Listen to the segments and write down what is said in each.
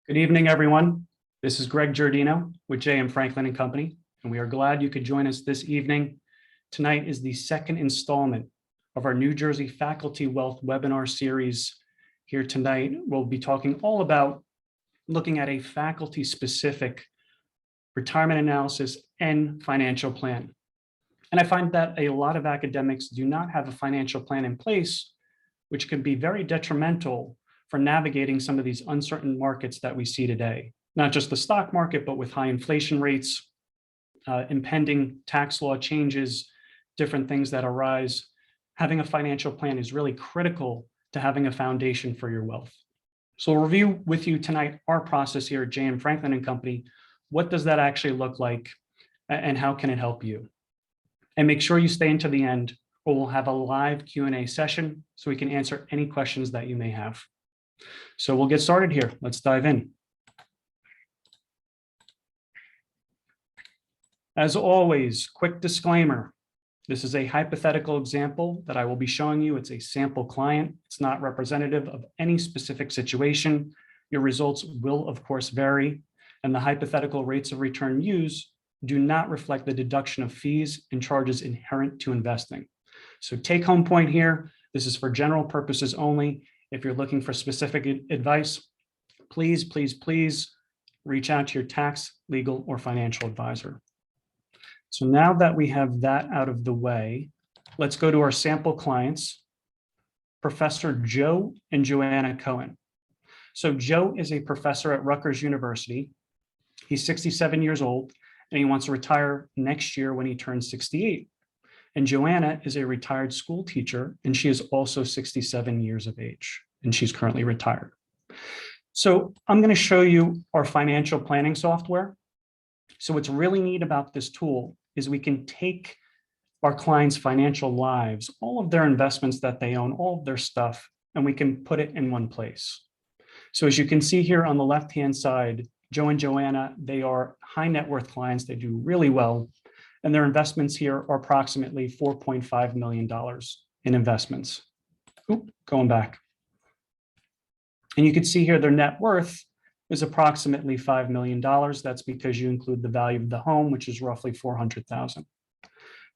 Good evening, everyone. This is Greg Giardino with J.M. Franklin and Company, and we are glad you could join us this evening. Tonight is the second installment of our New Jersey Faculty Wealth webinar series. Here tonight, we'll be talking all about looking at a faculty-specific retirement analysis and financial plan. And I find that a lot of academics do not have a financial plan in place, which can be very detrimental for navigating some of these uncertain markets that we see today. Not just the stock market, but with high inflation rates, impending tax law changes, different things that arise. Having a financial plan is really critical to having a foundation for your wealth. So we'll review with you tonight our process here at J.M. Franklin and Company. What does that actually look like, and how can it help you? And make sure you stay until the end, or we'll have a live Q&A session so we can answer any questions that you may have. So we'll get started here. Let's dive in. As always, quick disclaimer. This is a hypothetical example that I will be showing you. It's a sample client. It's not representative of any specific situation. Your results will, of course, vary, and the hypothetical rates of return used do not reflect the deduction of fees and charges inherent to investing. So take home point here. This is for general purposes only. If you're looking for specific advice, please reach out to your tax, legal, or financial advisor. So now that we have that out of the way, let's go to our sample clients, Professor Joe and Joanna Cohen. So Joe is a professor at Rutgers University. He's 67 years old, and he wants to retire next year when he turns 68. And Joanna is a retired school teacher, and she is also 67 years of age, and she's currently retired. So I'm going to show you our financial planning software. So what's really neat about this tool is we can take our clients' financial lives, all of their investments that they own, all of their stuff, and we can put it in one place. So as you can see here on the left-hand side, Joe and Joanna, they are high net worth clients. They do really well. And their investments here are approximately $4.5 million in investments. Going back. And you can see here their net worth is approximately $5 million. That's because you include the value of the home, which is roughly $400,000.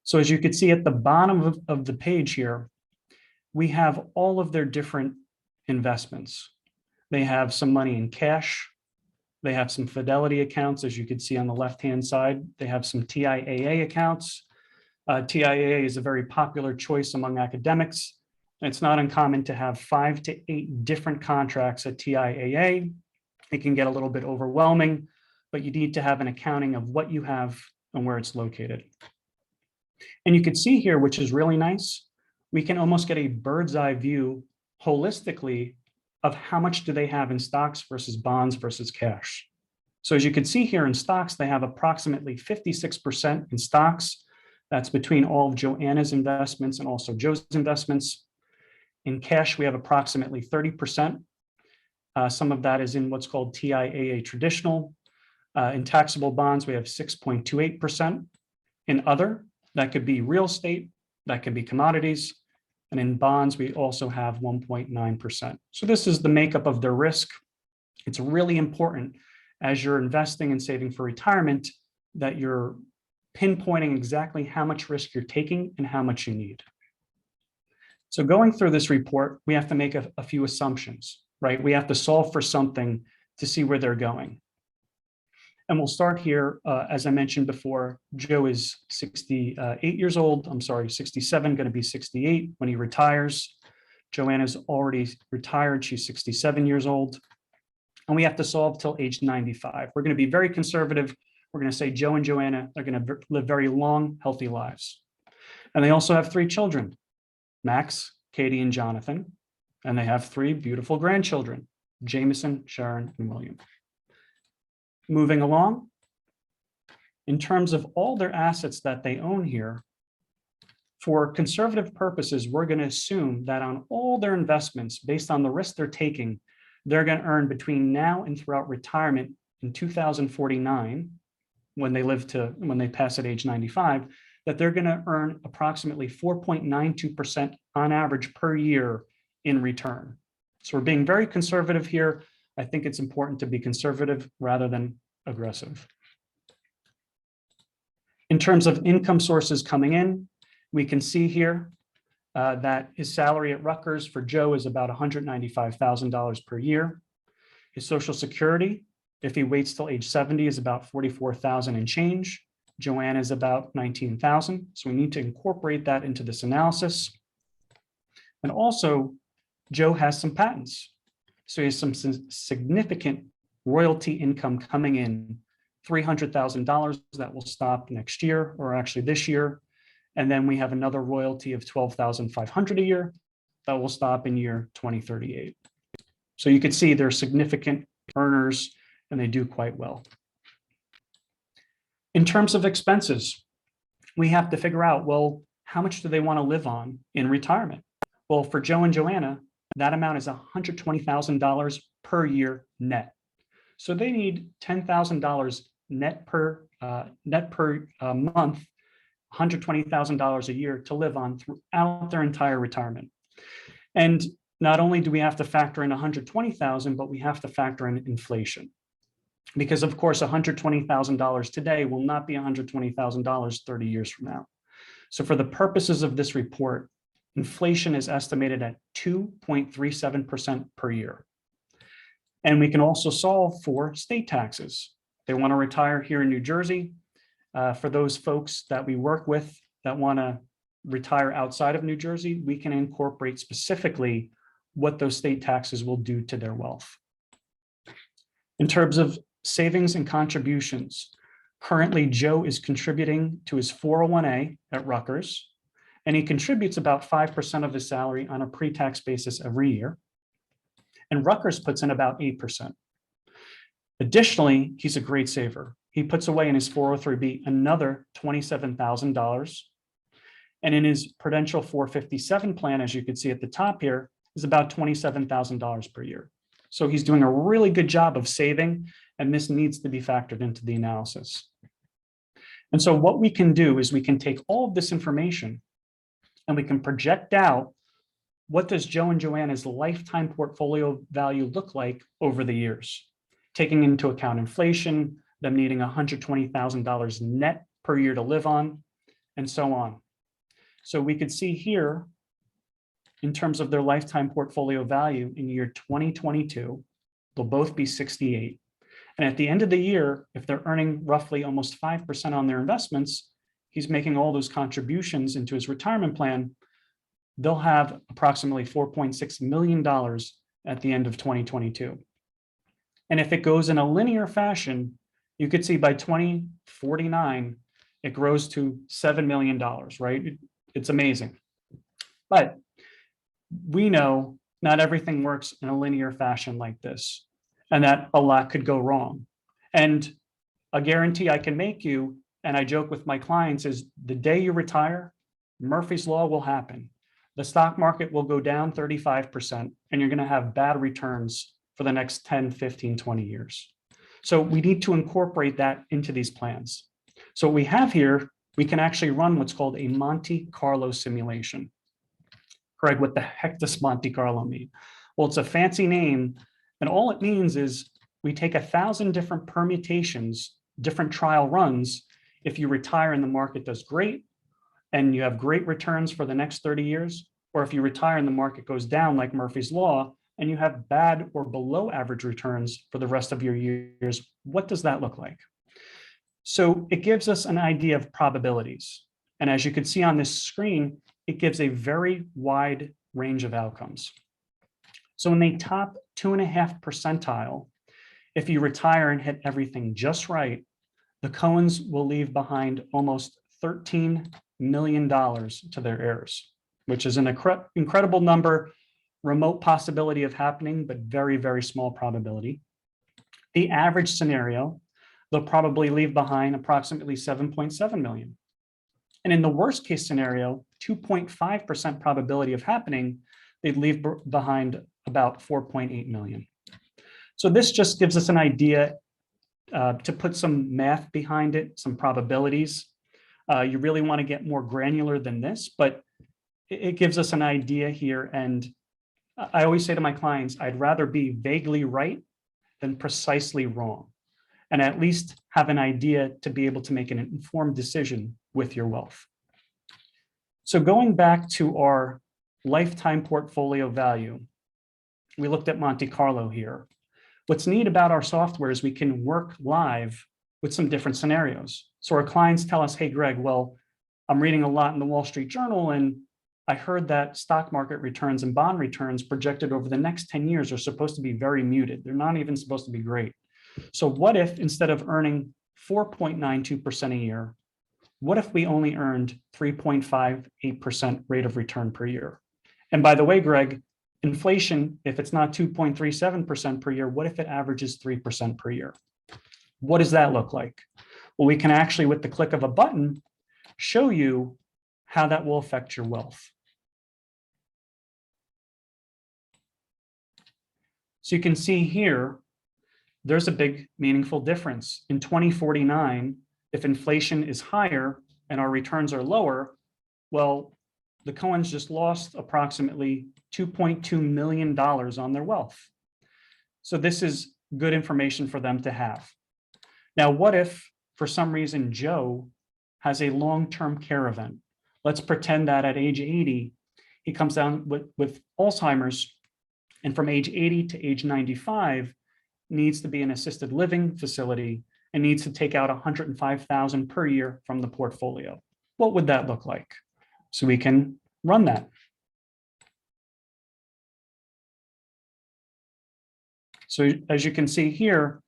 So as you can see at the bottom of the page here, we have all of their different investments. They have some money in cash. They have some Fidelity accounts, as you can see on the left-hand side. They have some TIAA accounts. TIAA is a very popular choice among academics. It's not uncommon to have 5 to 8 different contracts at TIAA. It can get a little bit overwhelming, but you need to have an accounting of what you have and where it's located. And you can see here, which is really nice, we can almost get a bird's eye view holistically of how much do they have in stocks versus bonds versus cash. So as you can see here in stocks, they have approximately 56% in stocks. That's between all of Joanna's investments and also Joe's investments. In cash, we have approximately 30%. Some of that is in what's called TIAA traditional. In taxable bonds, we have 6.28%. In other, that could be real estate, that could be commodities. And in bonds, we also have 1.9%. So this is the makeup of their risk. It's really important as you're investing and saving for retirement that you're pinpointing exactly how much risk you're taking and how much you need. So going through this report, we have to make a few assumptions, right? We have to solve for something to see where they're going. And we'll start here. As I mentioned before, Joe is 68 years old. 67, going to be 68 when he retires. Joanna's already retired. She's 67 years old. And we have to solve till age 95. We're going to be very conservative. We're going to say Joe and Joanna are going to live very long, healthy lives. And they also have 3 children, Max, Katie, and Jonathan. And they have 3 beautiful grandchildren, Jameson, Sharon, and William. Moving along, in terms of all their assets that they own here, for conservative purposes, we're going to assume that on all their investments, based on the risk they're taking, they're going to earn between now and throughout retirement in 2049, when they pass at age 95, that they're going to earn approximately 4.92% on average per year in return. So we're being very conservative here. I think it's important to be conservative rather than aggressive. In terms of income sources coming in, we can see here that his salary at Rutgers for Joe is about $195,000 per year. His Social Security, if he waits till age 70, is about $44,000 and change. Joanne is about $19,000. So we need to incorporate that into this analysis. And also, Joe has some patents. So he has some significant royalty income coming in, $300,000 that will stop next year, or actually this year. And then we have another royalty of $12,500 a year that will stop in year 2038. So you can see they're significant earners and they do quite well. In terms of expenses, we have to figure out, well, how much do they want to live on in retirement? Well, for Joe and Joanna, that amount is $120,000 per year net. So they need $10,000 net per month, $120,000 a year to live on throughout their entire retirement. And not only do we have to factor in $120,000, but we have to factor in inflation. Because of course, $120,000 today will not be $120,000 30 years from now. So for the purposes of this report, inflation is estimated at 2.37% per year. And we can also solve for state taxes. They want to retire here in New Jersey. For those folks that we work with that want to retire outside of New Jersey, we can incorporate specifically what those state taxes will do to their wealth. In terms of savings and contributions, currently Joe is contributing to his 401a at Rutgers, and he contributes about 5% of his salary on a pre-tax basis every year. And Rutgers puts in about 8%. Additionally, he's a great saver. He puts away in his 403b another $27,000. And in his Prudential 457 plan, as you can see at the top here, is about $27,000 per year. So he's doing a really good job of saving, and this needs to be factored into the analysis. And so what we can do is we can take all of this information and we can project out what does Joe and Joanna's lifetime portfolio value look like over the years, taking into account inflation, them needing $120,000 net per year to live on, and so on. So we could see here, in terms of their lifetime portfolio value in year 2022, they'll both be 68. And at the end of the year, if they're earning roughly almost 5% on their investments, he's making all those contributions into his retirement plan, they'll have approximately $4.6 million at the end of 2022. And if it goes in a linear fashion, you could see by 2049, it grows to $7 million, right? It's amazing. But we know not everything works in a linear fashion like this, and that a lot could go wrong. And a guarantee I can make you, and I joke with my clients, is the day you retire, Murphy's Law will happen. The stock market will go down 35%, and you're going to have bad returns for the next 10, 15, 20 years. So we need to incorporate that into these plans. So what we have here, we can actually run what's called a Monte Carlo simulation. Craig, what the heck does Monte Carlo mean? Well, it's a fancy name, and all it means is we take 1,000 different permutations, different trial runs. If you retire and the market does great, and you have great returns for the next 30 years, or if you retire and the market goes down like Murphy's Law, and you have bad or below average returns for the rest of your years, what does that look like? So it gives us an idea of probabilities. And as you can see on this screen, it gives a very wide range of outcomes. So in the top 2.5 percentile, if you retire and hit everything just right, the Cohens will leave behind almost $13 million to their heirs, which is an incredible number, remote possibility of happening, but very, very small probability. The average scenario, they'll probably leave behind approximately 7.7 million. And in the worst case scenario, 2.5% probability of happening, they'd leave behind about 4.8 million. So this just gives us an idea to put some math behind it, some probabilities. You really want to get more granular than this, but it gives us an idea here. And I always say to my clients, I'd rather be vaguely right than precisely wrong, and at least have an idea to be able to make an informed decision with your wealth. So going back to our lifetime portfolio value, we looked at Monte Carlo here. What's neat about our software is we can work live with some different scenarios. So our clients tell us, hey, Greg, well, I'm reading a lot in the Wall Street Journal, and I heard that stock market returns and bond returns projected over the next 10 years are supposed to be very muted. They're not even supposed to be great. So what if instead of earning 4.92% a year, what if we only earned 3.58% rate of return per year? And by the way, Greg, inflation, if it's not 2.37% per year, what if it averages 3% per year? What does that look like? Well, we can actually, with the click of a button, show you how that will affect your wealth. So you can see here, there's a big meaningful difference. In 2049, if inflation is higher and our returns are lower, well, the Cohens just lost approximately $2.2 million on their wealth. So this is good information for them to have. Now, what if for some reason Joe has a long-term care event? Let's pretend that at age 80, he comes down with Alzheimer's, and from age 80 to age 95, needs to be in an assisted living facility and needs to take out $105,000 per year from the portfolio. What would that look like? So we can run that. So as you can see here,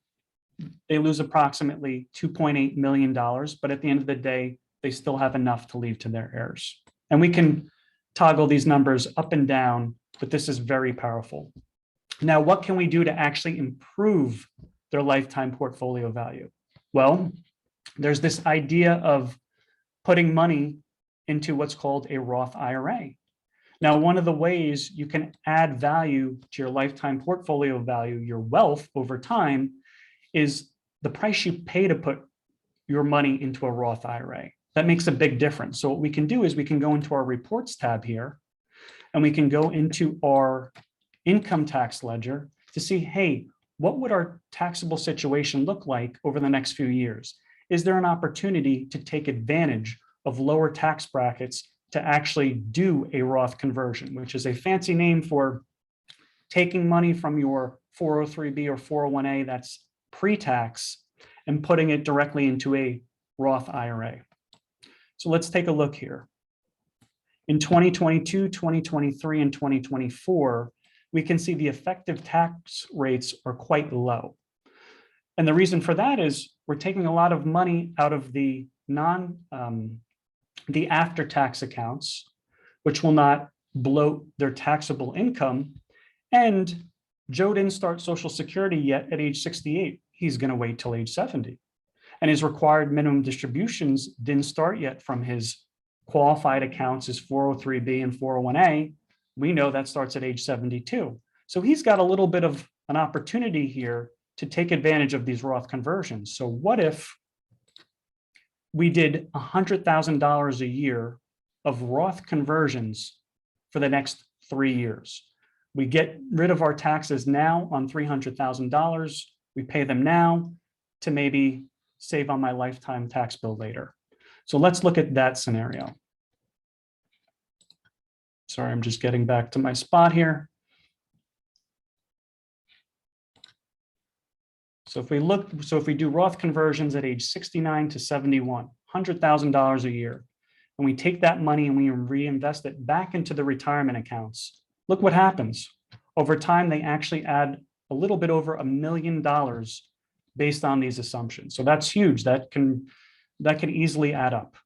they lose approximately $2.8 million, but at the end of the day, they still have enough to leave to their heirs. And we can toggle these numbers up and down, but this is very powerful. Now, what can we do to actually improve their lifetime portfolio value? Well, there's this idea of putting money into what's called a Roth IRA. Now, one of the ways you can add value to your lifetime portfolio value, your wealth over time, is the price you pay to put your money into a Roth IRA. That makes a big difference. So what we can do is we can go into our reports tab here, and we can go into our income tax ledger to see, hey, what would our taxable situation look like over the next few years? Is there an opportunity to take advantage of lower tax brackets to actually do a Roth conversion, which is a fancy name for taking money from your 403B or 401A that's pre-tax and putting it directly into a Roth IRA. So let's take a look here. In 2022, 2023, and 2024, we can see the effective tax rates are quite low. And the reason for that is we're taking a lot of money out of the after-tax accounts, which will not bloat their taxable income. And Joe didn't start Social Security yet at age 68. He's going to wait till age 70. And his required minimum distributions didn't start yet from his qualified accounts, his 403B and 401A. We know that starts at age 72. So he's got a little bit of an opportunity here to take advantage of these Roth conversions. So what if we did $100,000 a year of Roth conversions for the next 3 years? We get rid of our taxes now on $300,000. We pay them now to maybe save on my lifetime tax bill later. So let's look at that scenario. Sorry, I'm just getting back to my spot here. So if we do Roth conversions at age 69 to 71, $100,000 a year, and we take that money and we reinvest it back into the retirement accounts, look what happens. Over time, they actually add a little bit over $1 million based on these assumptions. So that's huge. That can easily add up.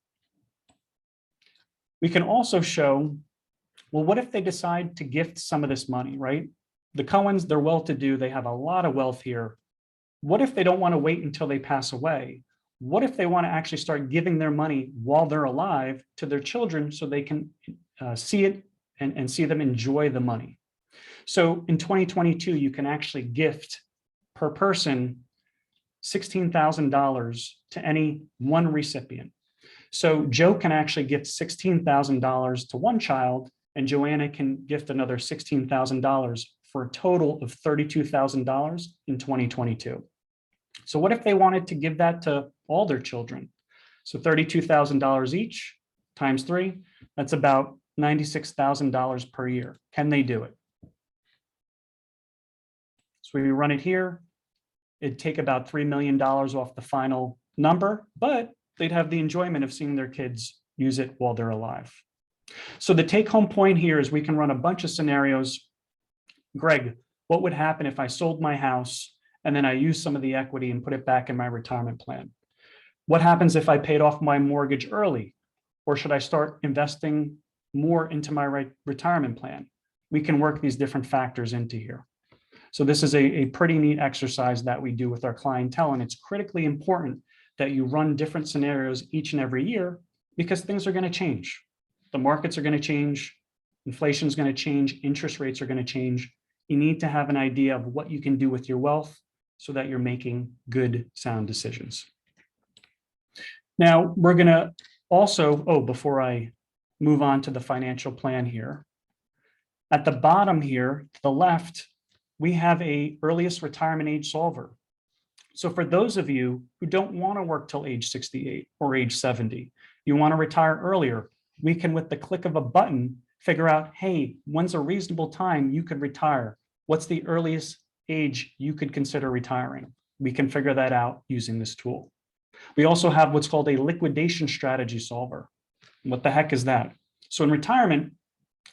We can also show, well, what if they decide to gift some of this money, right? The Cohens, they're well-to-do. They have a lot of wealth here. What if they don't want to wait until they pass away? What if they want to actually start giving their money while they're alive to their children so they can see it and see them enjoy the money? So in 2022, you can actually gift per person $16,000 to any one recipient. So Joe can actually gift $16,000 to one child, and Joanna can gift another $16,000 for a total of $32,000 in 2022. So what if they wanted to give that to all their children? So $32,000 each times 3, that's about $96,000 per year. Can they do it? So we run it here. It'd take about $3 million off the final number, but they'd have the enjoyment of seeing their kids use it while they're alive. So the take-home point here is we can run a bunch of scenarios. Greg, what would happen if I sold my house and then I used some of the equity and put it back in my retirement plan? What happens if I paid off my mortgage early? Or should I start investing more into my retirement plan? We can work these different factors into here. So this is a pretty neat exercise that we do with our clientele, and it's critically important that you run different scenarios each and every year because things are going to change. The markets are going to change, inflation is going to change, interest rates are going to change. You need to have an idea of what you can do with your wealth so that you're making good, sound decisions. Now, we're going to also, before I move on to the financial plan here, at the bottom here, to the left, we have a earliest retirement age solver. So for those of you who don't want to work till age 68 or age 70, you want to retire earlier, we can, with the click of a button, figure out, hey, when's a reasonable time you could retire? What's the earliest age you could consider retiring? We can figure that out using this tool. We also have what's called a liquidation strategy solver. What the heck is that? So in retirement,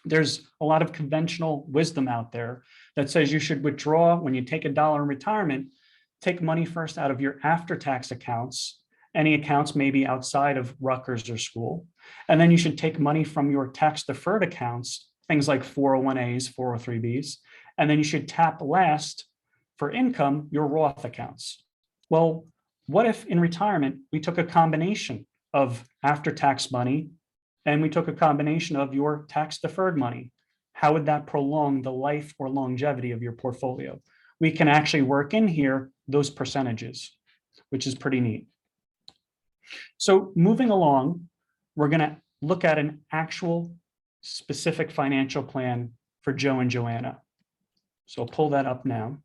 there's a lot of conventional wisdom out there that says you should withdraw when you take $1 in retirement, take money first out of your after-tax accounts, any accounts maybe outside of Rutgers or school, and then you should take money from your tax-deferred accounts, things like 401as, 403bs, and then you should tap last for income your Roth accounts. Well, what if in retirement we took a combination of after-tax money and we took a combination of your tax-deferred money? How would that prolong the life or longevity of your portfolio? We can actually work in here those percentages, which is pretty neat. So moving along, we're going to look at an actual specific financial plan for Joe and Joanna. So I'll pull that up now.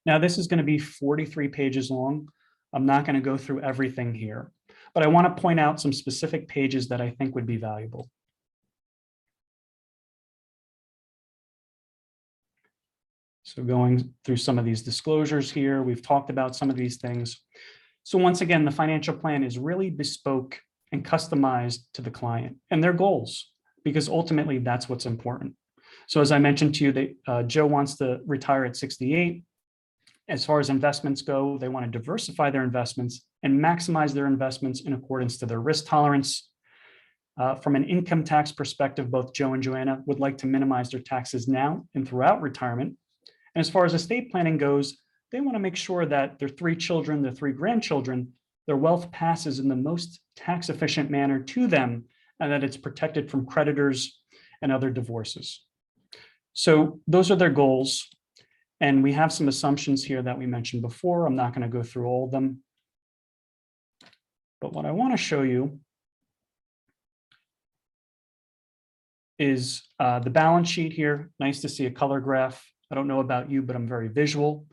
Now, this is going to be 43 pages long. I'm not going to go through everything here, but I want to point out some specific pages that I think would be valuable. So going through some of these disclosures here, we've talked about some of these things. So once again, the financial plan is really bespoke and customized to the client and their goals, because ultimately that's what's important. So as I mentioned to you, that Joe wants to retire at 68. As far as investments go, they want to diversify their investments and maximize their investments in accordance to their risk tolerance. From an income tax perspective, both Joe and Joanna would like to minimize their taxes now and throughout retirement. And as far as estate planning goes, they want to make sure that their 3 children, their 3 grandchildren, their wealth passes in the most tax efficient manner to them, and that it's protected from creditors and other divorces. So those are their goals. And we have some assumptions here that we mentioned before. I'm not going to go through all of them. But what I want to show you is the balance sheet here. Nice to see a color graph. I don't know about you, but I'm very visual.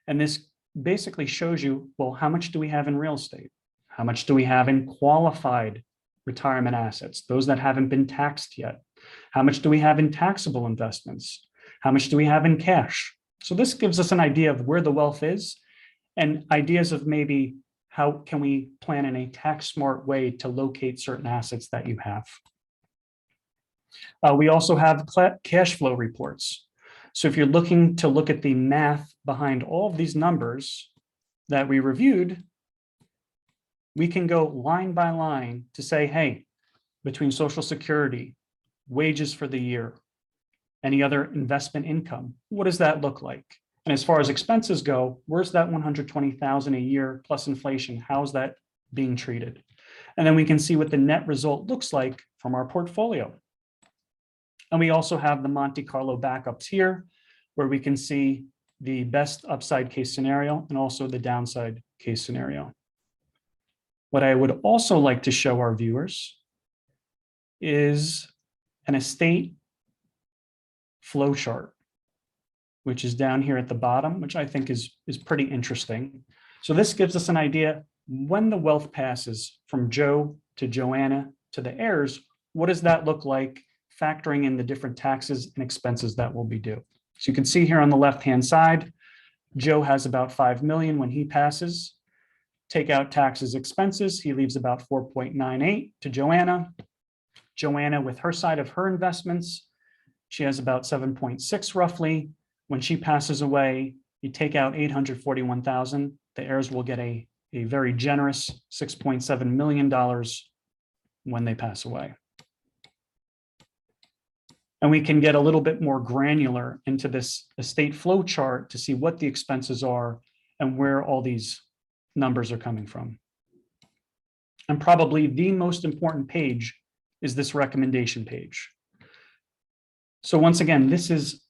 And this basically shows you, well, how much do we have in real estate? How much do we have in qualified retirement assets, those that haven't been taxed yet? How much do we have in taxable investments? How much do we have in cash? So this gives us an idea of where the wealth is and ideas of maybe how can we plan in a tax smart way to locate certain assets that you have. We also have cash flow reports. So if you're looking to look at the math behind all of these numbers that we reviewed, we can go line by line to say, hey, between Social Security, wages for the year, any other investment income, what does that look like? And as far as expenses go, where's that $120,000 a year plus inflation? How's that being treated? And then we can see what the net result looks like from our portfolio. And we also have the Monte Carlo backups here, where we can see the best upside case scenario and also the downside case scenario. What I would also like to show our viewers is an estate flow chart, which is down here at the bottom, which I think is pretty interesting. So this gives us an idea when the wealth passes from Joe to Joanna to the heirs, what does that look like, factoring in the different taxes and expenses that will be due. So you can see here on the left-hand side, Joe has about 5 million when he passes. Take out taxes, expenses, he leaves about 4.98 to Joanna. Joanna, with her side of her investments, she has about 7.6 roughly. When she passes away, you take out 841,000. The heirs will get a very generous $6.7 million when they pass away. And we can get a little bit more granular into this estate flow chart to see what the expenses are and where all these numbers are coming from. And probably the most important page is this recommendation page. So once again, this is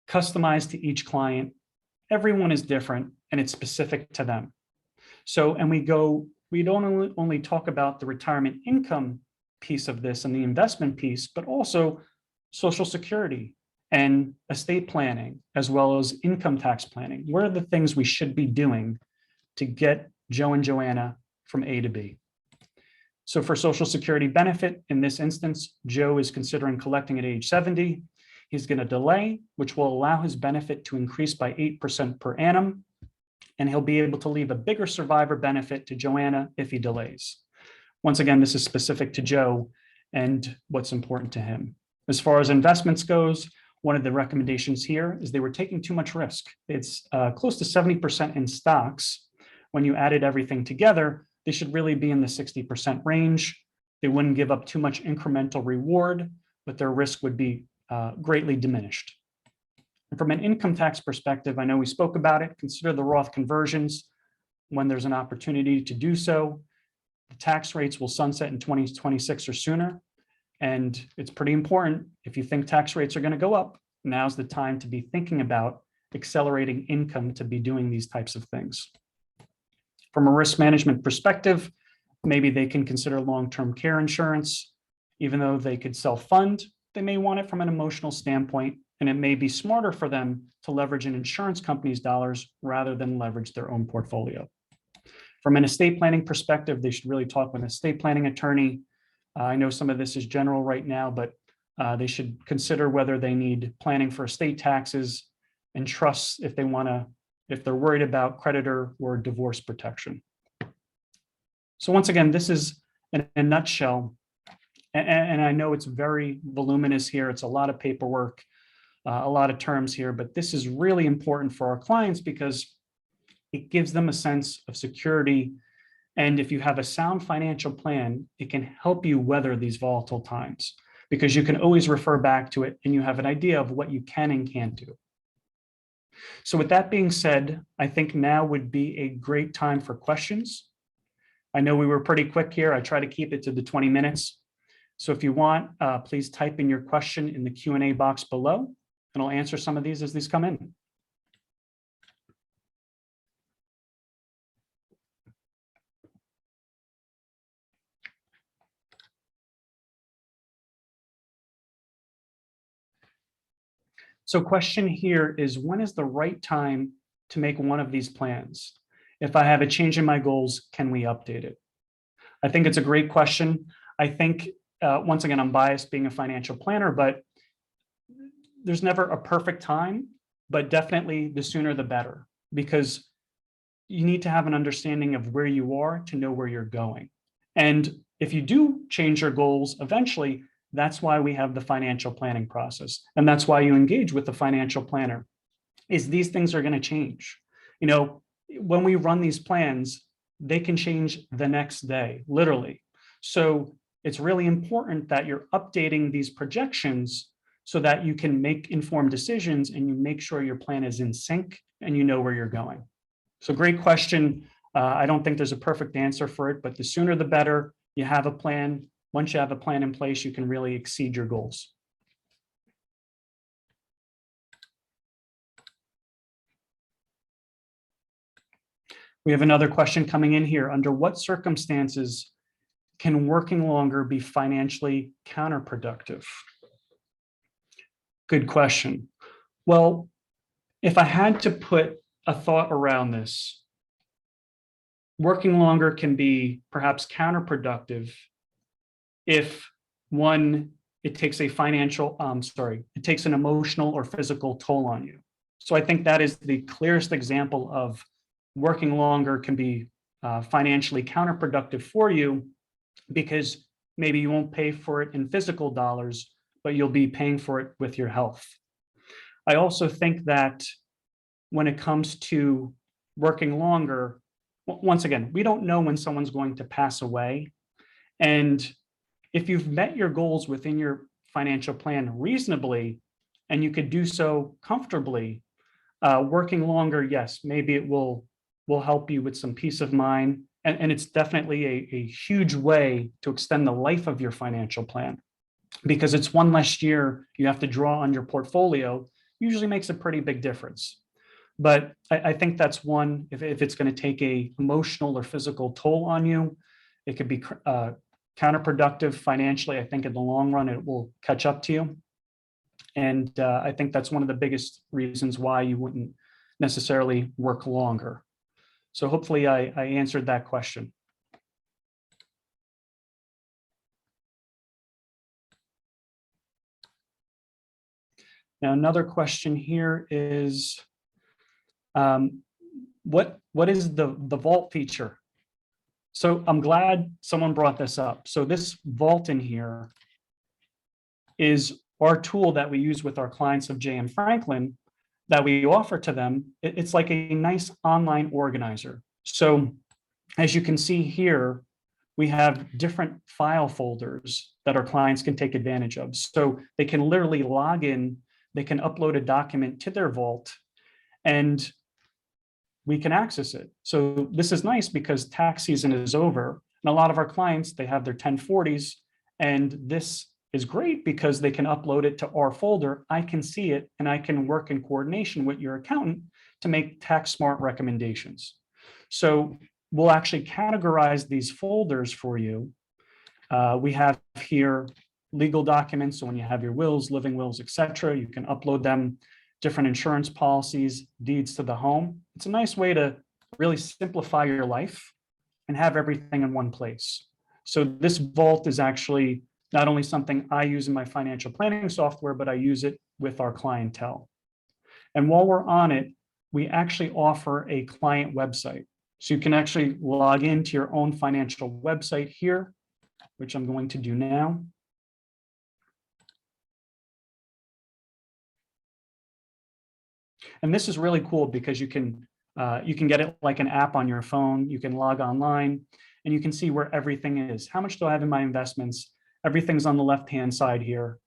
customized to each client. Everyone is different and it's specific to them. So, and we don't only talk about the retirement income piece of this and the investment piece, but also Social Security and estate planning, as well as income tax planning. What are the things we should be doing to get Joe and Joanna from A to B? So for Social Security benefit, in this instance, Joe is considering collecting at age 70. He's going to delay, which will allow his benefit to increase by 8% per annum. And he'll be able to leave a bigger survivor benefit to Joanna if he delays. Once again, this is specific to Joe and what's important to him. As far as investments goes, one of the recommendations here is they were taking too much risk. It's close to 70% in stocks. When you added everything together, they should really be in the 60% range. They wouldn't give up too much incremental reward, but their risk would be greatly diminished. And from an income tax perspective, I know we spoke about it, consider the Roth conversions when there's an opportunity to do so. The tax rates will sunset in 2026 or sooner. And it's pretty important, if you think tax rates are going to go up, now's the time to be thinking about accelerating income to be doing these types of things. From a risk management perspective, maybe they can consider long-term care insurance. Even though they could self-fund, they may want it from an emotional standpoint, and it may be smarter for them to leverage an insurance company's dollars rather than leverage their own portfolio. From an estate planning perspective, they should really talk with an estate planning attorney. I know some of this is general right now, but they should consider whether they need planning for estate taxes and trusts if they're worried about creditor or divorce protection. So once again, this is in a nutshell, and I know it's very voluminous here. It's a lot of paperwork, a lot of terms here, but this is really important for our clients because it gives them a sense of security. And if you have a sound financial plan, it can help you weather these volatile times because you can always refer back to it and you have an idea of what you can and can't do. So with that being said, I think now would be a great time for questions. I know we were pretty quick here. I try to keep it to the 20 minutes. So if you want, please type in your question in the Q&A box below, and I'll answer some of these as these come in. So question here is, when is the right time to make one of these plans? If I have a change in my goals, can we update it? I think it's a great question. I think, once again, I'm biased being a financial planner, but there's never a perfect time, but definitely the sooner the better, because you need to have an understanding of where you are to know where you're going. And if you do change your goals eventually, that's why we have the financial planning process. And that's why you engage with the financial planner, is these things are going to change. You know, when we run these plans, they can change the next day, literally. So it's really important that you're updating these projections so that you can make informed decisions and you make sure your plan is in sync and you know where you're going. So great question. I don't think there's a perfect answer for it, but the sooner the better. You have a plan. Once you have a plan in place, you can really exceed your goals. We have another question coming in here. Under what circumstances can working longer be financially counterproductive? Good question. Well, if I had to put a thought around this, working longer can be perhaps counterproductive if one, it takes a it takes an emotional or physical toll on you. So I think that is the clearest example of working longer can be financially counterproductive for you, because maybe you won't pay for it in physical dollars, but you'll be paying for it with your health. I also think that when it comes to working longer, once again, we don't know when someone's going to pass away. And if you've met your goals within your financial plan reasonably, and you could do so comfortably, working longer, yes, maybe it will help you with some peace of mind. And it's definitely a huge way to extend the life of your financial plan, because it's one less year you have to draw on your portfolio, usually makes a pretty big difference. But I think that's one, if it's going to take a emotional or physical toll on you, it could be counterproductive financially. I think in the long run, it will catch up to you. And I think that's one of the biggest reasons why you wouldn't necessarily work longer. So hopefully I answered that question. Now, another question here is, what is the vault feature? So I'm glad someone brought this up. So this vault in here is our tool that we use with our clients of J.M. Franklin that we offer to them. It's like a nice online organizer. So as you can see here, we have different file folders that our clients can take advantage of. So they can literally log in, they can upload a document to their vault, and we can access it. So this is nice because tax season is over, and a lot of our clients, they have their 1040s, and this is great because they can upload it to our folder. I can see it, and I can work in coordination with your accountant to make tax smart recommendations. So we'll actually categorize these folders for you. We have here legal documents. So when you have your wills, living wills, etc., you can upload them, different insurance policies, deeds to the home. It's a nice way to really simplify your life and have everything in one place. So this vault is actually not only something I use in my financial planning software, but I use it with our clientele. And while we're on it, we actually offer a client website. So you can actually log into your own financial website here, which I'm going to do now. And this is really cool because you can get it like an app on your phone. You can log online and you can see where everything is. How much do I have in my investments? Everything's on the left-hand side here.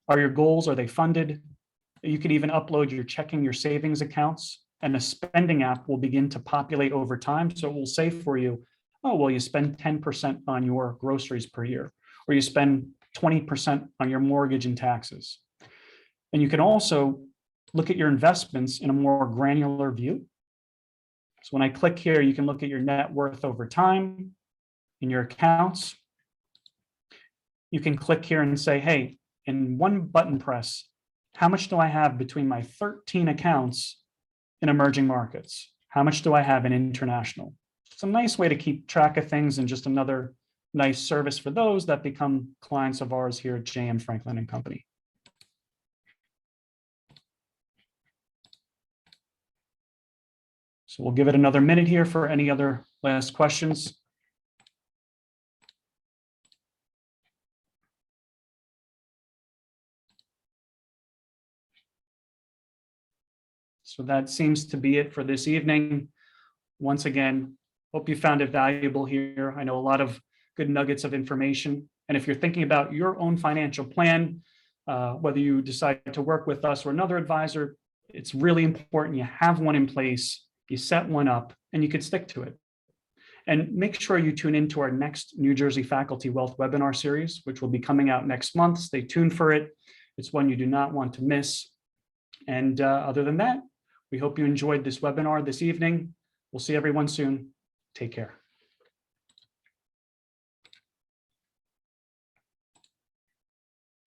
Are your goals, are they funded? You can even upload your checking, your savings accounts, and a spending app will begin to populate over time. So it will say for you, oh, well, you spend 10% on your groceries per year, or you spend 20% on your mortgage and taxes. And you can also look at your investments in a more granular view. So when I click here, you can look at your net worth over time in your accounts. You can click here and say, hey, in one button press, how much do I have between my 13 accounts in emerging markets? How much do I have in international? It's a nice way to keep track of things, and just another nice service for those that become clients of ours here at J.M. Franklin and Company. So we'll give it another minute here for any other last questions. So that seems to be it for this evening. Once again, hope you found it valuable here. I know a lot of good nuggets of information. And if you're thinking about your own financial plan, whether you decide to work with us or another advisor, it's really important you have one in place, you set one up, and you could stick to it. And make sure you tune into our next New Jersey Faculty Wealth webinar series, which will be coming out next month. Stay tuned for it. It's one you do not want to miss. And other than that, we hope you enjoyed this webinar this evening. We'll see everyone soon. Take care.